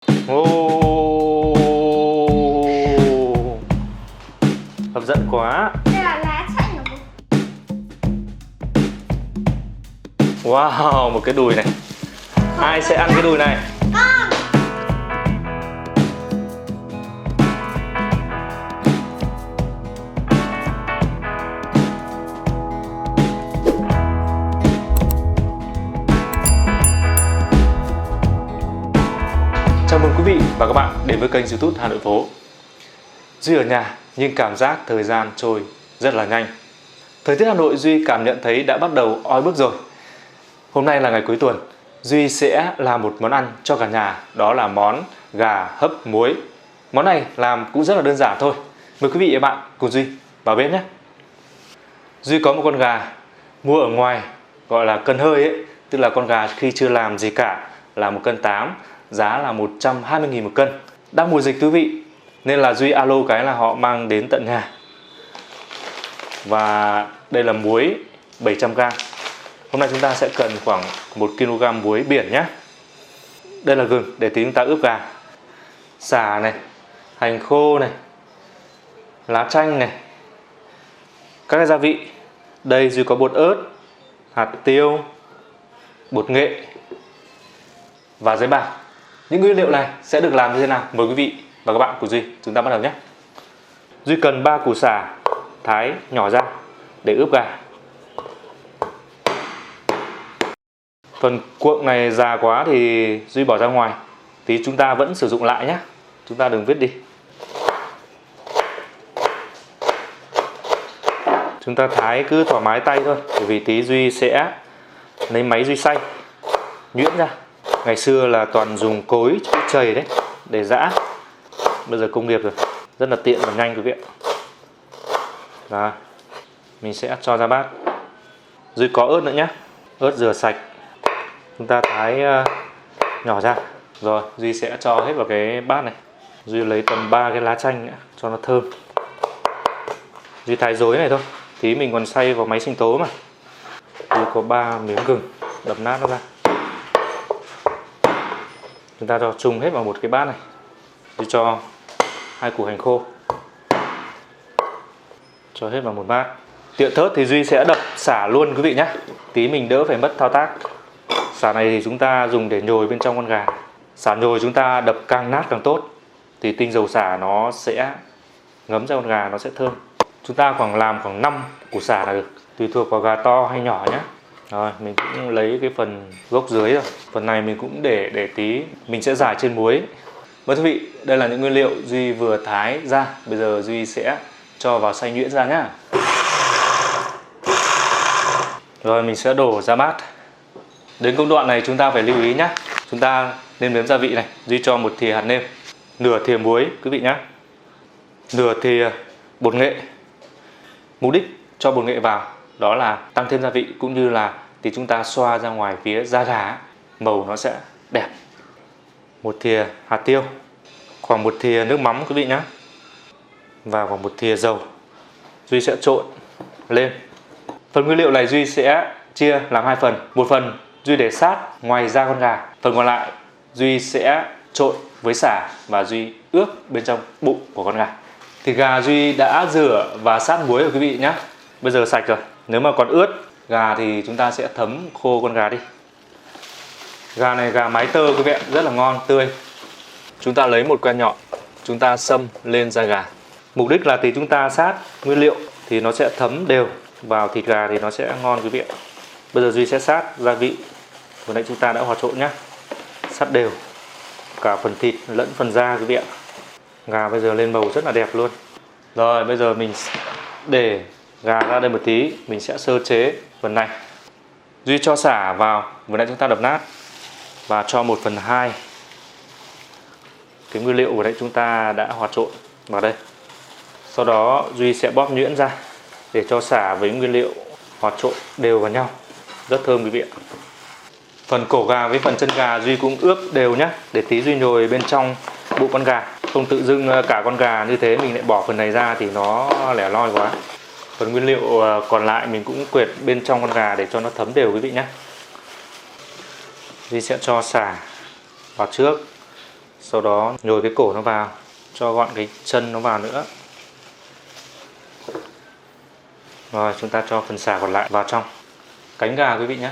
Hấp dẫn quá. Đây là lá chanh của mình. Wow, một cái đùi này. Ai sẽ ăn cái đùi này? Con. Chào mừng quý vị và các bạn đến với kênh YouTube Hà Nội Phố. Duy ở nhà nhưng cảm giác thời gian trôi rất là nhanh. Thời tiết Hà Nội Duy cảm nhận thấy đã bắt đầu oi bức rồi. Hôm nay là ngày cuối tuần, Duy sẽ làm một món ăn cho cả nhà, đó là món gà hấp muối. Món này làm cũng rất là đơn giản thôi. Mời quý vị và bạn cùng Duy vào bếp nhé. Duy có một con gà mua ở ngoài, gọi là cân hơi ấy, tức là con gà khi chưa làm gì cả, là 1,8 cân, giá là 120.000 một cân. Đang mùa dịch quý vị, nên là Duy alo cái là họ mang đến tận nhà. Và đây là muối 700g. Hôm nay chúng ta sẽ cần khoảng 1 kg muối biển nhé. Đây là gừng để tí chúng ta ướp gà. Sả này, hành khô này, lá chanh này, các cái gia vị. Đây Duy có bột ớt, hạt tiêu, bột nghệ và giấy bạc. Những nguyên liệu này sẽ được làm như thế nào? Mời quý vị và các bạn cùng Duy chúng ta bắt đầu nhé. Duy cần 3 củ sả thái nhỏ ra để ướp gà. Phần cuộn này già quá thì Duy bỏ ra ngoài, tí chúng ta vẫn sử dụng lại nhé, chúng ta đừng vứt đi. Chúng ta thái cứ thoải mái tay thôi, bởi vì tí Duy sẽ lấy máy Duy xay nhuyễn ra. Ngày xưa là toàn dùng cối chày đấy để giã, bây giờ công nghiệp rồi, rất là tiện và nhanh quý vị ạ. Rồi, mình sẽ cho ra bát. Duy có ớt nữa nhé, ớt rửa sạch, chúng ta thái nhỏ ra. Rồi, Duy sẽ cho hết vào cái bát này. Duy lấy tầm 3 cái lá chanh nữa cho nó thơm. Duy thái rối này thôi, tí mình còn xay vào máy sinh tố mà. Duy có 3 miếng gừng, đập nát nó ra. Chúng ta cho chung hết vào một cái bát này. Duy cho 2 củ hành khô, cho hết vào một bát. Tiện thớt thì Duy sẽ đập sả luôn quý vị nhé, tí mình đỡ phải mất thao tác. Sả này thì chúng ta dùng để nhồi bên trong con gà. Sả nhồi chúng ta đập càng nát càng tốt, thì tinh dầu sả nó sẽ ngấm ra con gà, nó sẽ thơm. Chúng ta làm khoảng 5 củ sả là được, tùy thuộc vào gà to hay nhỏ nhé. Rồi, mình cũng lấy cái phần gốc dưới rồi. Phần này mình cũng để tí mình sẽ rải trên muối. Mời quý vị, đây là những nguyên liệu Duy vừa thái ra. Bây giờ Duy sẽ cho vào xay nhuyễn ra nhé. Rồi mình sẽ đổ ra bát. Đến công đoạn này chúng ta phải lưu ý nhé. Chúng ta nêm nếm gia vị này. Duy cho 1 thìa hạt nêm, nửa thìa muối quý vị nhé, nửa thìa bột nghệ. Mục đích cho bột nghệ vào đó là tăng thêm gia vị, cũng như là thì chúng ta xoa ra ngoài phía da gà, màu nó sẽ đẹp. 1 thìa hạt tiêu, khoảng 1 thìa nước mắm quý vị nhé, và khoảng 1 thìa dầu. Duy sẽ trộn lên. Phần nguyên liệu này Duy sẽ chia làm 2 phần. Một phần Duy để sát ngoài da con gà, phần còn lại Duy sẽ trộn với sả và Duy ướp bên trong bụng của con gà. Thịt gà Duy đã rửa và sát muối rồi quý vị nhé, bây giờ sạch rồi. Nếu mà còn ướt gà thì chúng ta sẽ thấm khô con gà đi. Gà này gà mái tơ quý vị ạ, rất là ngon, tươi. Chúng ta lấy một que nhọn, chúng ta xâm lên da gà. Mục đích là tí chúng ta sát nguyên liệu thì nó sẽ thấm đều vào thịt gà thì nó sẽ ngon quý vị ạ. Bây giờ Duy sẽ sát gia vị vừa nãy chúng ta đã hòa trộn nhé, sát đều cả phần thịt lẫn phần da quý vị ạ. Gà bây giờ lên màu rất là đẹp luôn. Rồi bây giờ mình để gà ra đây một tí, mình sẽ sơ chế phần này. Duy cho sả vào vừa nãy chúng ta đập nát và cho 1/2 cái nguyên liệu vừa nãy chúng ta đã hòa trộn vào đây. Sau đó Duy sẽ bóp nhuyễn ra để cho sả với nguyên liệu hòa trộn đều vào nhau, rất thơm quý vị ạ. Phần cổ gà với phần chân gà Duy cũng ướp đều nhé, để tí Duy nhồi bên trong bụng con gà. Không tự dưng cả con gà như thế mình lại bỏ phần này ra thì nó lẻ loi quá. Phần nguyên liệu còn lại mình cũng quệt bên trong con gà để cho nó thấm đều quý vị nhé. Duy sẽ cho sả vào trước, Sau đó nhồi cái cổ nó vào, cho gọn cái chân nó vào nữa. Rồi chúng ta cho phần xả còn lại vào trong cánh gà quý vị nhé.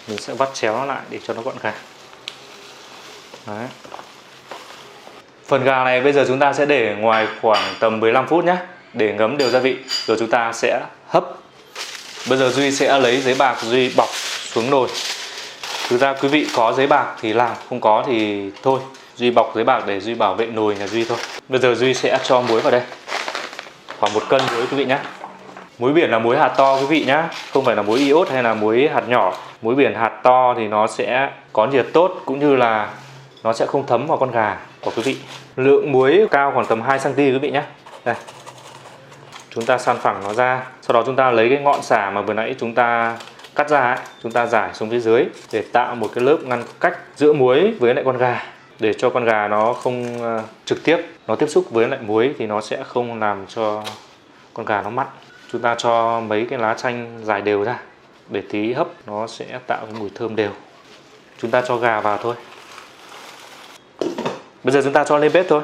Mình sẽ vắt chéo nó lại để cho nó gọn gàng. Đấy. Phần gà này bây giờ chúng ta sẽ để ngoài khoảng tầm 15 phút nhé, để ngấm đều gia vị. Rồi chúng ta sẽ hấp. Bây giờ Duy sẽ lấy giấy bạc Duy bọc xuống nồi. Thực ra quý vị có giấy bạc thì làm, không có thì thôi. Duy bọc giấy bạc để Duy bảo vệ nồi nhà Duy thôi. Bây giờ Duy sẽ cho muối vào đây, khoảng 1 cân muối quý vị nhé. Muối biển là muối hạt to quý vị nhé, không phải là muối iốt hay là muối hạt nhỏ. Muối biển hạt to thì nó sẽ có nhiệt tốt, cũng như là nó sẽ không thấm vào con gà của quý vị. Lượng muối cao khoảng tầm 2 cm quý vị nhé. Đây. Chúng ta san phẳng nó ra. Sau đó chúng ta lấy cái ngọn xả mà vừa nãy chúng ta cắt ra ấy, chúng ta rải xuống phía dưới để tạo một cái lớp ngăn cách giữa muối với lại con gà, để cho con gà nó không trực tiếp nó tiếp xúc với lại muối thì nó sẽ không làm cho con gà nó mặn. Chúng ta cho mấy cái lá chanh rải đều ra để tí hấp nó sẽ tạo cái mùi thơm đều. Chúng ta cho gà vào thôi. Bây giờ chúng ta cho lên bếp thôi.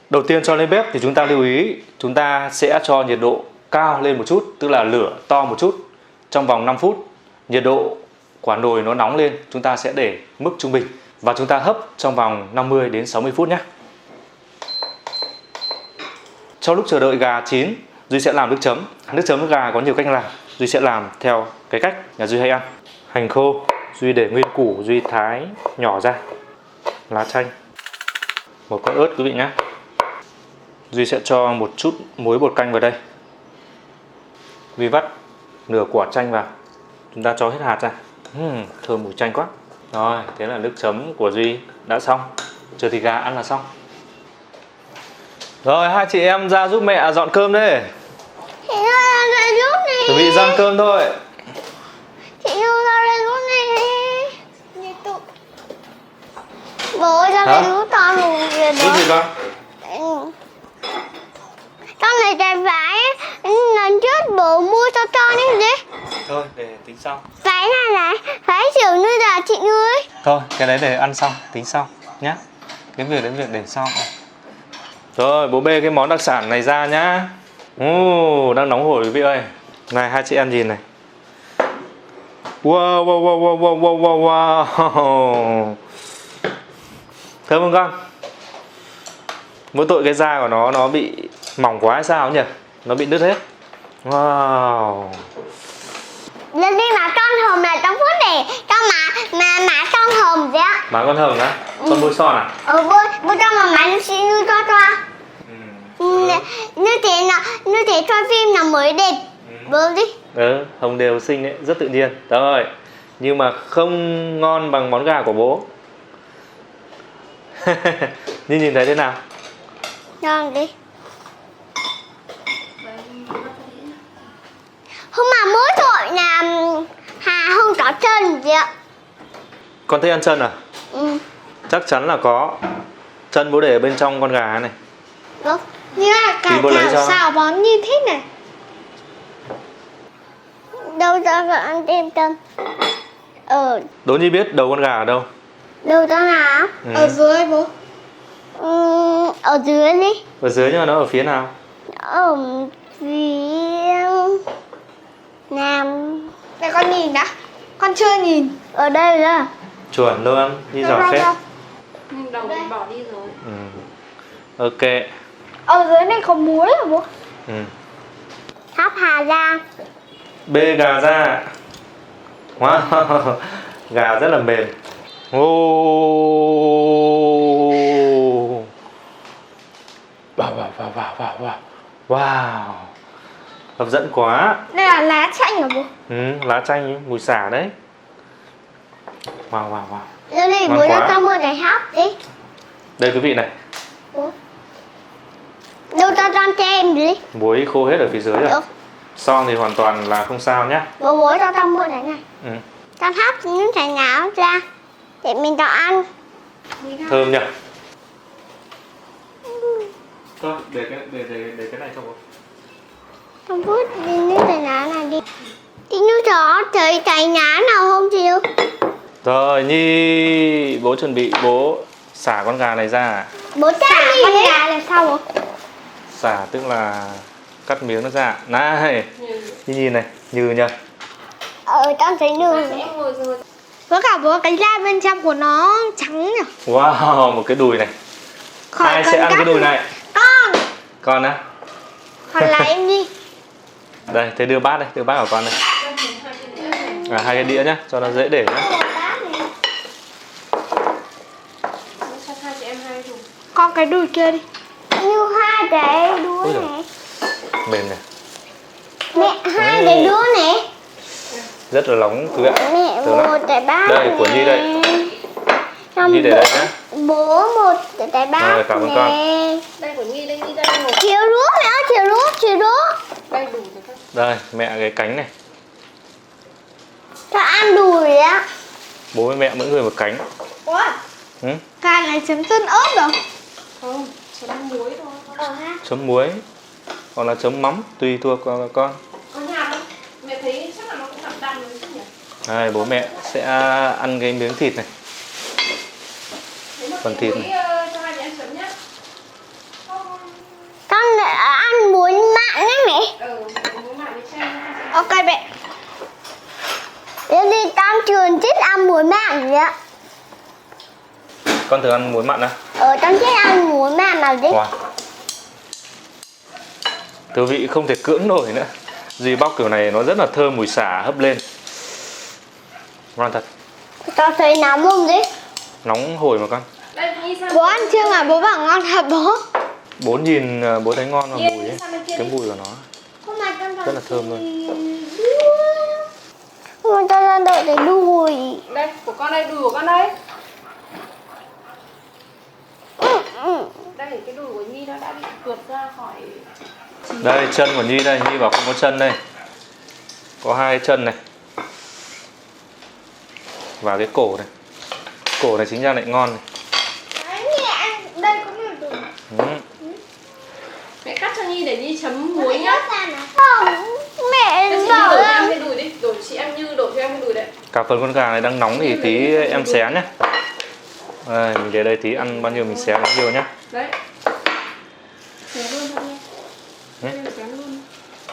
Đầu tiên cho lên bếp thì chúng ta lưu ý chúng ta sẽ cho nhiệt độ cao lên một chút, tức là lửa to một chút. Trong vòng 5 phút, nhiệt độ quả nồi nó nóng lên, chúng ta sẽ để mức trung bình và chúng ta hấp trong vòng 50 đến 60 phút nhé. Trong lúc chờ đợi gà chín, Duy sẽ làm nước chấm. Nước chấm gà có nhiều cách làm, Duy sẽ làm theo cái cách nhà Duy hay ăn. Hành khô Duy để nguyên củ, Duy thái nhỏ ra. Lá chanh, một con ớt quý vị nhé. Duy sẽ cho một chút muối bột canh vào đây. Duy vắt nửa quả chanh vào, chúng ta cho hết hạt ra. Thơm mùi chanh quá. Rồi, thế là nước chấm của Duy đã xong. Chờ thịt gà ăn là xong. Rồi, hai chị em ra giúp mẹ dọn cơm đây. Chị ơi, ra giúp này. Chuẩn bị rang cơm thôi. Chị ơi, ra giúp này. Bố ơi, ra đây giúp con một việc Giúp gì con? Con này trái vải. Lần trước bố mua cho con ấy gì? Thôi, để tính sau. Vải này vải kiểu như là chị ơi. Thôi, cái đấy để ăn xong, tính sau nhá. Cái việc đến việc để sau. Rồi, bố bê cái món đặc sản này ra nhá. Đang nóng hổi quý vị ơi. Này, hai chị em nhìn này. Wow, wow, wow, wow, wow, wow, wow. Thơm không con? Mỗi tội cái da của nó bị mỏng quá hay sao nhỉ? Nó bị đứt hết. Wow. Lần đi mà con hồng là trong phút để cho mà con hồng vậy á. Má con hồng á? Con bôi son à? Bôi cho mà nó sẽ như cho. Như thế cho phim là mới đẹp. Bố đi. Hồng đều xinh đấy, rất tự nhiên. Rồi, nhưng mà không ngon bằng món gà của bố. Nhìn thấy thế nào? Ngon đi. Hôm mà mỗi tội là Hà không có chân gì ạ. Con thích ăn chân à? Chắc chắn là có. Chân bố để ở bên trong con gà này. Đúng. Như là cả xào bón như thế này. Đâu cho con ăn thêm chân? Đố Nhi biết đầu con gà ở đâu? Đâu cho nào? Ở dưới bố. Ở dưới đi. Ở dưới nhưng mà nó ở phía nào? Ở phía nam. Để con nhìn đã. Con chưa nhìn. Ở đây rồi. Chuẩn luôn, Nhi giỏi phết. Đầu mình bỏ đi rồi. Ok. Ở dưới này có muối hả bố? Hấp Hà ra. Bê gà ra. Wow. Gà rất là mềm. Wow. Hấp dẫn quá. Đây là lá chanh hả bố? Lá chanh mùi xả đấy. Wow. Đây này bố cho con mua cái hấp đi. Đây quý vị này. Đâu cho con em đi. Muối khô hết ở phía dưới rồi. Son thì hoàn toàn là không sao nhá. Bố cho con mua cái này. Con hấp những cái ngáo ra để mình cho ăn. Thơm nhỉ. Thôi để cái này cho bố. Con vút đi nước cái lá này đi. Đi nước đó thấy cái lá nào không chịu. Rồi Nhi, bố chuẩn bị bố Xả con gà này ra. Bố chả gì Con đấy. gà là sao bố? Xả tức là cắt miếng nó ra. Này, nhìn này, như nhá. Con thấy đường. Sẽ ngồi rồi. Với cả bố cái da bên trong của nó trắng nhỉ? Wow, một cái đùi này. Khỏi Ai cần sẽ ăn cái cắt. đùi này? Con. Con á? Còn là em đi. Đây, thế đưa bát đây, đưa bát của con đây. Hai cái đĩa nhá, cho nó dễ để nhá. Cho hai chị em hai thùng. Con cái đùi kia đi. Như hai cái đuôi Ôi giời. này. Mềm này. Mẹ hai cái đuôi này. Rất là nóng quý vị ạ. Mẹ Được lắm. một cái bát Đây, của Nhi đây. Xong Nhi để đây nhá. bố một cái bát Rồi, cảm ơn con. nè. Đây của Nhi, đây Nhi đây một. Chiều đũa mẹ ơi, chiều đũa. Đây đủ rồi các. Đây, mẹ cái cánh này. Cho ăn đùi á. Bố với mẹ mỗi người một cánh. Ủa? Ừ? Gà này chấm chân ớt rồi. Không, chấm muối thôi. Ha. Chấm muối hoặc là chấm mắm tùy thuộc vào con. Có nhạt không? Mẹ thấy chắc là nó cũng đậm đậm rồi chứ nhỉ? Đây, bố mẹ sẽ ăn cái miếng thịt này. Nếu mà Phần cái thịt muối, này. cho hai chị em chấm nhá. Không. Con ăn muối mặn nhé mẹ. Muối mặn với chanh. Ok mẹ. Nếu đi tam trường thích ăn muối mặn gì ạ. Con thường ăn muối mặn à? Con thích ăn muối mặn nào đấy. Wow. Thưa vị không thể cưỡng nổi nữa. Duy bóc kiểu này nó rất là thơm, mùi xả hấp lên. Ngon thật. Con thấy nóng không đấy. Nóng hổi mà con. Đây, Nhi sang. Bố ăn chưa mà bố bảo ngon thật bố. Bố nhìn bố thấy ngon mà Nhi, mùi ấy. sang bên kia Cái đi. mùi của nó Không mà con rất là thơm luôn. Không mà con đang đợi cái đùi. Đây, của con đây, đùi của con đây. Đây, cái đùi của Nhi nó đã bị tuột ra khỏi. Đây, chân của Nhi đây. Nhi bảo không có chân đây. Có hai chân này. Và cái cổ này. Cổ này chính ra lại ngon này. Đây cũng được rồi. Ừ. Mẹ cắt cho Nhi để Nhi chấm muối nhá. Không, mẹ Cho chị Nhi bảo đổ cho là em cái đùi đi. Đổ chị em Như đổ cho em cái đùi đấy. Cả phần con gà này đang nóng thì tí em xé nhé. Đây, mình để đây tí ăn bao nhiêu mình xé bấy nhiêu nhá. Đấy. Xé luôn thôi nha. Ừ. Đây là xé luôn.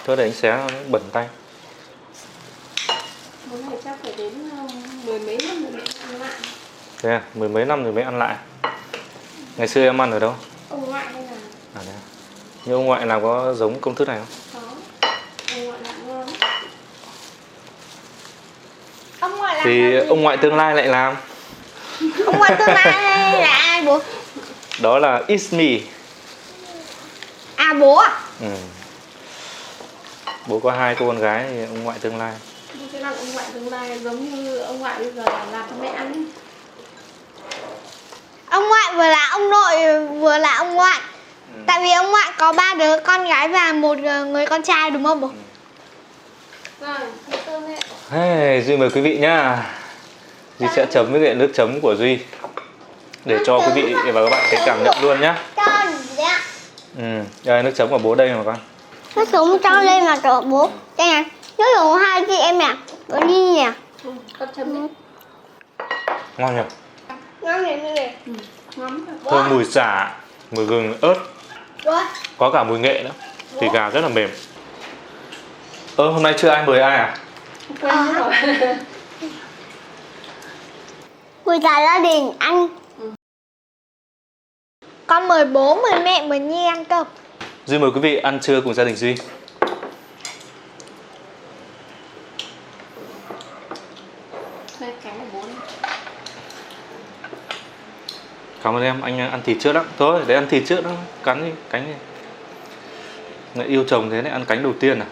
Thôi để anh xé nó bẩn tay. Món này chắc phải đến mười mấy năm rồi mẹ ăn lại. Thế à, mười mấy năm rồi mới ăn lại. Ngày xưa em ăn ở đâu? Ông ngoại hay là À, đấy à. Nhưng ông ngoại làm có giống công thức này không? có. Ông ngoại làm ngon. Ông ngoại làm Thì gì? ông ngoại tương lai lại làm. Ông ngoại tương lai là ai bố? Đó là It's me. À bố à? Ừ. Bố có hai cô con gái thì ông ngoại tương lai. Như thế là ông ngoại tương lai giống như ông ngoại bây giờ làm cho mẹ ăn ấy. Ông ngoại vừa là ông nội vừa là ông ngoại. Tại vì ông ngoại có 3 đứa con gái và một người con trai đúng không bố? Rồi, ăn cơm đấy. Hey, Duy mời quý vị nhá. Duy sẽ chấm với cái nước chấm của Duy để cho quý vị và các bạn cái cảm nhận luôn nhá. cho gì ạ. Ừ, đây nước chấm của bố đây mà con. Nó xuống cho lên mà cho bố. Đây này, nó dùng hai chị em nè. Con đi nè. Con chấm đi. Ngon nhỉ? Ngon này như này. Ngon thật. Thơm mùi xả, mùi gừng, ớt, Bố. có cả mùi nghệ nữa. Thịt gà rất là mềm. Hôm nay chưa ai mời ai à? Quên mất rồi. Người cả gia đình ăn. Con mời bố, mời mẹ, mời Nhi ăn cơm. Duy mời quý vị ăn trưa cùng gia đình Duy. Đây, cánh của bố này. Cảm ơn em, anh ăn thịt trước đó. Thôi, để ăn thịt trước đó, cắn đi, cánh đi. Lại yêu chồng thế này ăn cánh đầu tiên à?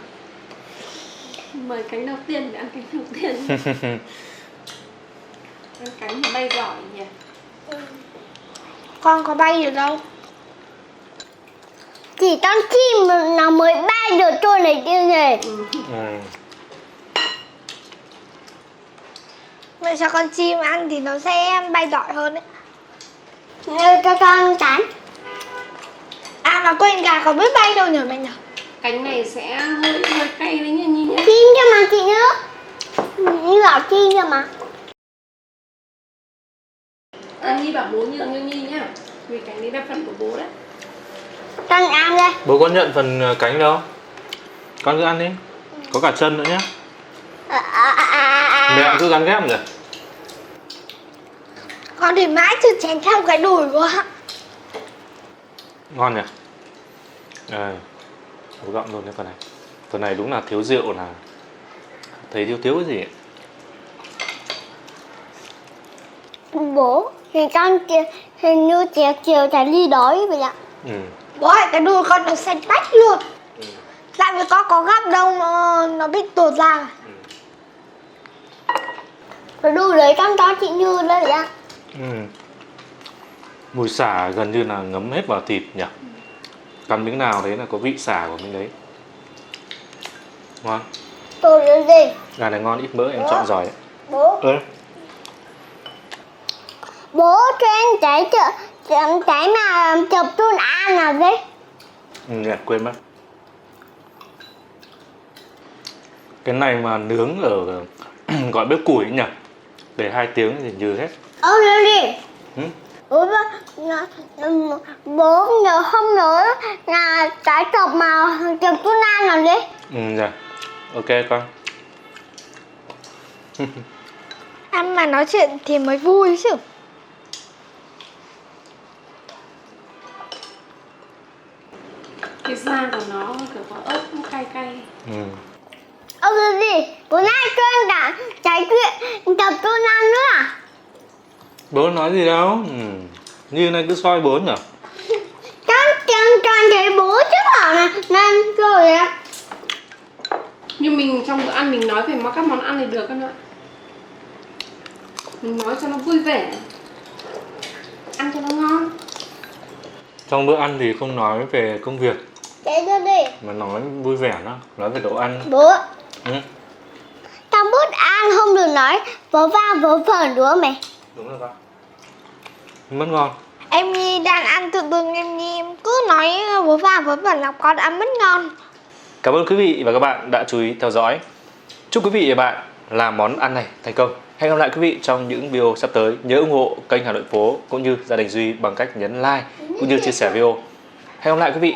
Mời cánh đầu tiên để ăn cánh đầu tiên. Ăn cánh thì bay giỏi nhỉ. Con có bay được đâu. Chỉ con chim nó mới bay được trôi này kia này. Ừ. Vậy cho con chim ăn thì nó sẽ bay giỏi hơn đấy. Cho con cắn. À mà quên gà có biết bay đâu nhỉ mẹ nhỉ? Cánh này sẽ hơi cay đấy nha Nhi nhé. Chim cho mà chị nữa. Như bảo chim cho mà. Nhi bảo bố nhường cho Nhi nhá. Vì cái đấy là phần của bố đấy. Con ăn đây. Bố có nhận phần cánh đâu. Con cứ ăn đi. Có cả chân nữa nhé. Mẹ cứ gắn ghép rồi. Con thì mãi chưa chén theo cái đùi quá. Ngon nhỉ. Đây. Bố gặm luôn cái phần này. Phần này đúng là thiếu rượu là thấy thiếu cái gì ấy. Bố thì con hình như chiều chả đi đói vậy ạ. Bố ơi, cái đùi con nó xanh tách luôn. Tại vì con có gắp đâu mà nó bị tuột ra. Cái đùi đấy con cho chị Như đây vậy ạ. Mùi sả gần như là ngấm hết vào thịt nhỉ. Cắn miếng nào đấy là có vị sả của mình đấy. Ngon. Tôi là gì? Gà này ngon, ít mỡ, em chọn giỏi đấy. Bố. Bố cho em cái mà chụp tuôn ăn nào đấy. Quên mất. Cái này mà nướng ở gọi bếp củi nhỉ. Để 2 tiếng thì nhừ hết. Lên đi. Bố nhớ không nhớ là cái chụp mà chụp tuôn ăn nào đấy. Dạ. Ok con. Ăn mà nói chuyện thì mới vui chứ. Cái da của nó kiểu có ớt cay cay. Lên đi. Bố nay cho em cả cái chuyện chụp tuôn ăn nữa à? Bố nói gì đâu. Như này cứ soi bố nhỉ. Con thấy bố chứ bảo là nên rồi ạ. Nhưng mình trong bữa ăn mình nói về các món ăn thì được con ạ. Mình nói cho nó vui vẻ, ăn cho nó ngon. Trong bữa ăn thì không nói về công việc Để đưa đi. mà nói vui vẻ đó, nói về đồ ăn. Bố. Trong bữa ăn không được nói vớ va vớ vẩn đúng không mẹ? Đúng rồi con. Mất ngon. Em Nhi đang ăn tự dưng em cứ nói vớ va vớ vẩn là con ăn mất ngon. Cảm ơn quý vị và các bạn đã chú ý theo dõi. Chúc quý vị và bạn làm món ăn này thành công. Hẹn gặp lại quý vị trong những video sắp tới. Nhớ ủng hộ kênh Hà Nội Phố cũng như gia đình Duy bằng cách nhấn like cũng như chia sẻ video. Hẹn gặp lại quý vị.